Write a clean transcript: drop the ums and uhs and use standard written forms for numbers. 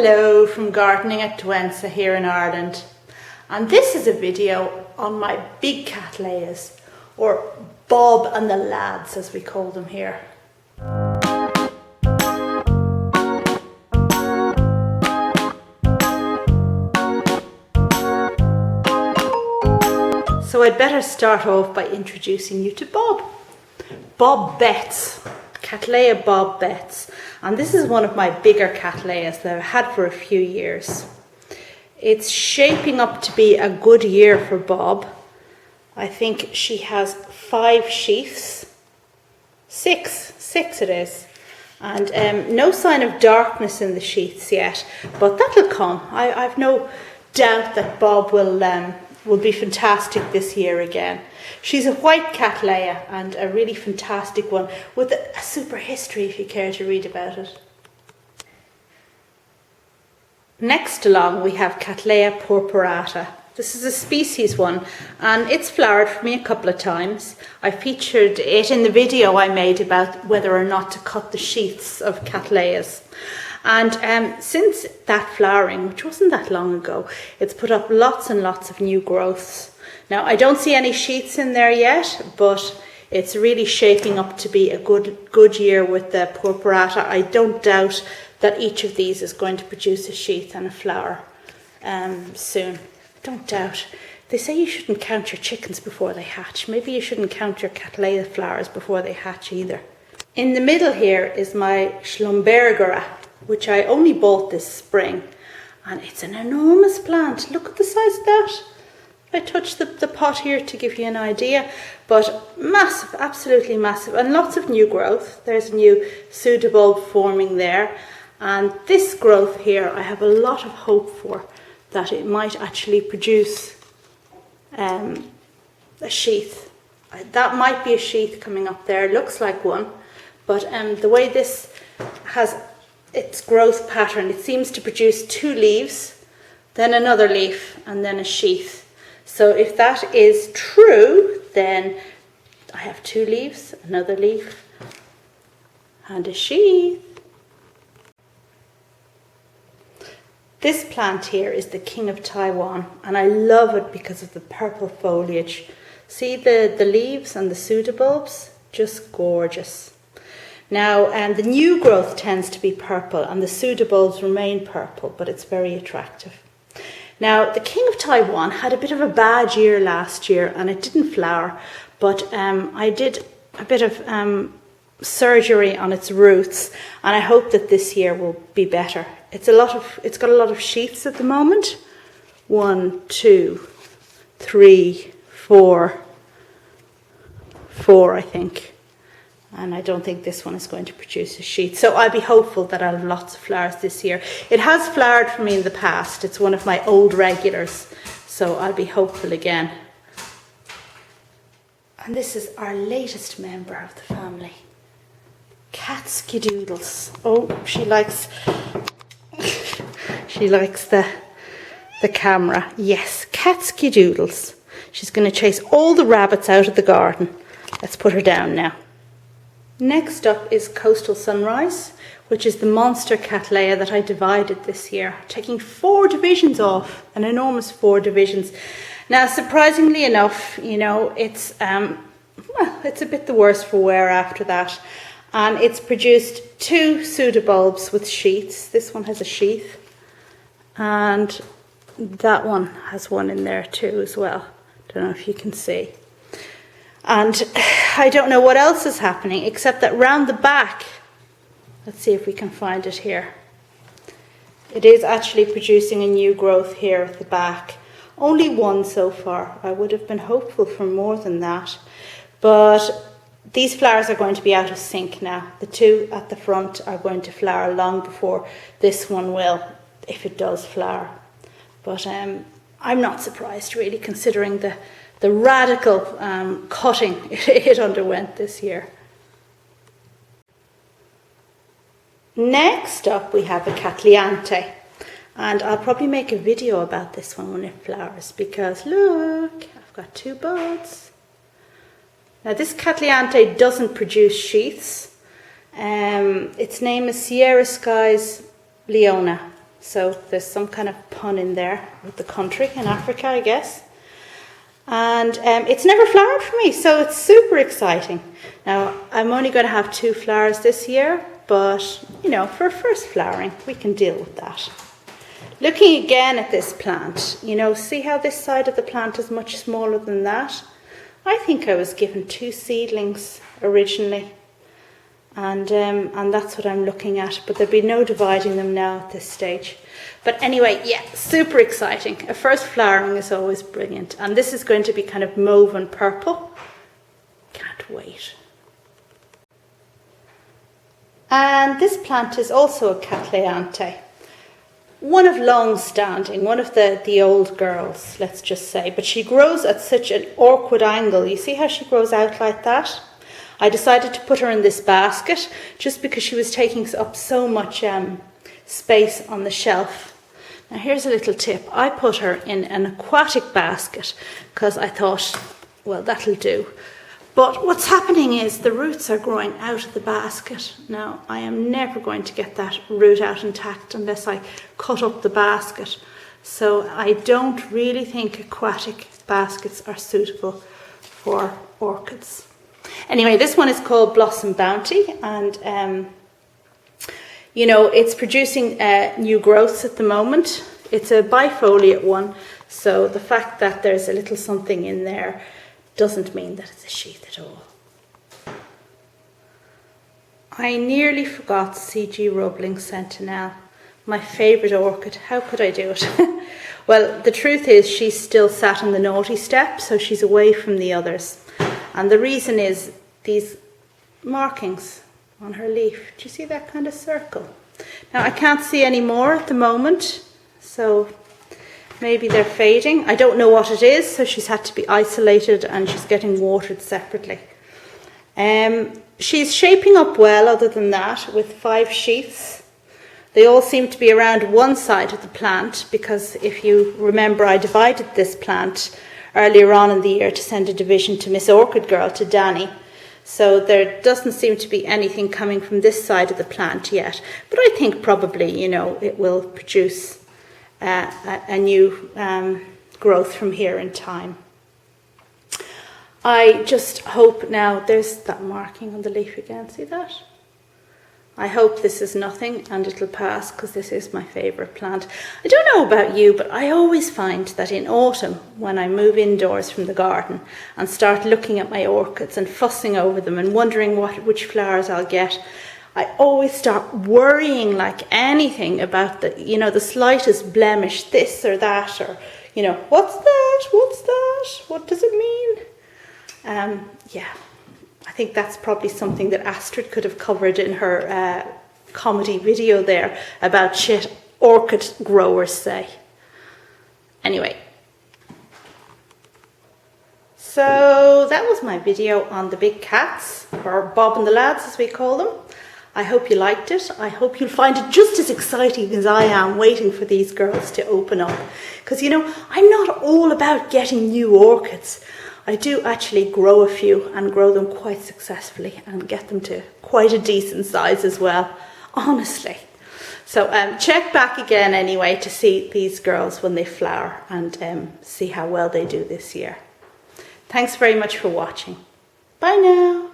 Hello from gardening at Douentza here in Ireland, and this is a video on my big cattleyas, or Bob and the lads as we call them here. So I'd better start off by introducing you to Bob Betts, Cattleya Bob Betts, and this is one of my bigger cattleyas that I've had for a few years. It's shaping up to be a good year for Bob. I think she has 5 sheaths, six it is, and no sign of darkness in the sheaths yet, but that'll come. I've no doubt that Bob will be fantastic this year again. She's a white Cattleya and a really fantastic one with a super history if you care to read about it. Next along we have Cataleya Por Pirata. This is a species one and it's flowered for me a couple of times. I featured it in the video I made about whether or not to cut the sheaths of Cattleyas. And since that flowering, which wasn't that long ago, it's put up lots and lots of new growths. Now, I don't see any sheaths in there yet, but it's really shaping up to be a good year with the purpurata. I don't doubt that each of these is going to produce a sheath and a flower soon. Don't doubt. They say you shouldn't count your chickens before they hatch. Maybe you shouldn't count your Cattleya flowers before they hatch either. In the middle here is my Schomburgkia, which I only bought this spring, and it's an enormous plant. Look at the size of that. I touched the pot here to give you an idea, but massive, absolutely massive, and lots of new growth. There's a new pseudobulb forming there, and this growth here I have a lot of hope for, that it might actually produce a sheath. That might be a sheath coming up there. It looks like one, but the way this has its growth pattern, it seems to produce 2 leaves, then another leaf, and then a sheath. So if that is true, then I have 2 leaves, another leaf, and a sheath. This plant here is the king of Taiwan, and I love it because of the purple foliage. See the leaves and the pseudobulbs? Just gorgeous. Now, the new growth tends to be purple and the pseudobulbs remain purple, but it's very attractive. Now, the king of Taiwan had a bit of a bad year last year and it didn't flower, but I did a bit of surgery on its roots, and I hope that this year will be better. It's got a lot of sheaths at the moment. 1, 2, 3, 4, I think. And I don't think this one is going to produce a sheath. So I'll be hopeful that I'll have lots of flowers this year. It has flowered for me in the past. It's one of my old regulars. So I'll be hopeful again. And this is our latest member of the family. Doodles. Oh, she likes the camera. Yes, Doodles. She's going to chase all the rabbits out of the garden. Let's put her down now. Next up is Coastal Sunrise, which is the monster Cattleya that I divided this year, taking 4 divisions off, an enormous 4 divisions. Now, surprisingly enough, you know, it's a bit the worse for wear after that, and it's produced 2 pseudobulbs with sheaths. This one has a sheath, and that one has one in there too as well. Don't know if you can see. And I don't know what else is happening, except that round the back, let's see if we can find it here. It is actually producing a new growth here at the back. Only 1 so far. I would have been hopeful for more than that. But these flowers are going to be out of sync now. The 2 at the front are going to flower long before this one will, if it does flower. But I'm not surprised really, considering the radical cutting it underwent this year. Next up we have a Catlianthe, and I'll probably make a video about this one when it flowers, because look, I've got 2 buds. Now this Catlianthe doesn't produce sheaths. Its name is Sierra Skies Leona. So there's some kind of pun in there with the country in Africa, I guess. And it's never flowered for me, so it's super exciting. Now, I'm only going to have 2 flowers this year, but, you know, for first flowering, we can deal with that. Looking again at this plant, you know, see how this side of the plant is much smaller than that? I think I was given 2 seedlings originally, and that's what I'm looking at, but there'll be no dividing them now at this stage. But anyway, yeah, super exciting. A first flowering is always brilliant, and this is going to be kind of mauve and purple. Can't wait. And this plant is also a Catlianthe. One of long-standing, one of the old girls, let's just say, but she grows at such an awkward angle. You see how she grows out like that? I decided to put her in this basket just because she was taking up so much space on the shelf. Now here's a little tip. I put her in an aquatic basket because I thought, well, that'll do. But what's happening is the roots are growing out of the basket. Now, I am never going to get that root out intact unless I cut up the basket. So I don't really think aquatic baskets are suitable for orchids. Anyway, this one is called Blossom Bounty, and you know, it's producing new growths at the moment. It's a bifoliate one, so the fact that there's a little something in there doesn't mean that it's a sheath at all. I nearly forgot C.G. Roebling Sentinel, my favourite orchid. How could I do it? Well, the truth is she's still sat on the naughty step, so she's away from the others. And the reason is these markings on her leaf. Do you see that kind of circle? Now, I can't see any more at the moment, so maybe they're fading. I don't know what it is, so she's had to be isolated and she's getting watered separately. She's shaping up well other than that with 5 sheaths. They all seem to be around one side of the plant because if you remember, I divided this plant earlier on in the year to send a division to Miss Orchid Girl, to Danny. So there doesn't seem to be anything coming from this side of the plant yet. But I think probably, you know, it will produce a new growth from here in time. I just hope now, there's that marking on the leaf again, see that? I hope this is nothing and it'll pass because this is my favourite plant. I don't know about you, but I always find that in autumn, when I move indoors from the garden and start looking at my orchids and fussing over them and wondering which flowers I'll get, I always start worrying like anything about the slightest blemish, this or that, or, what's that? What does it mean? Yeah. I think that's probably something that Astrid could have covered in her comedy video there about shit orchid growers say. Anyway, so that was my video on the big cats, or Bob and the lads as we call them. I hope you liked it. I hope you'll find it just as exciting as I am waiting for these girls to open up. Because, I'm not all about getting new orchids. I do actually grow a few and grow them quite successfully and get them to quite a decent size as well, honestly. So check back again anyway to see these girls when they flower and see how well they do this year. Thanks very much for watching. Bye now.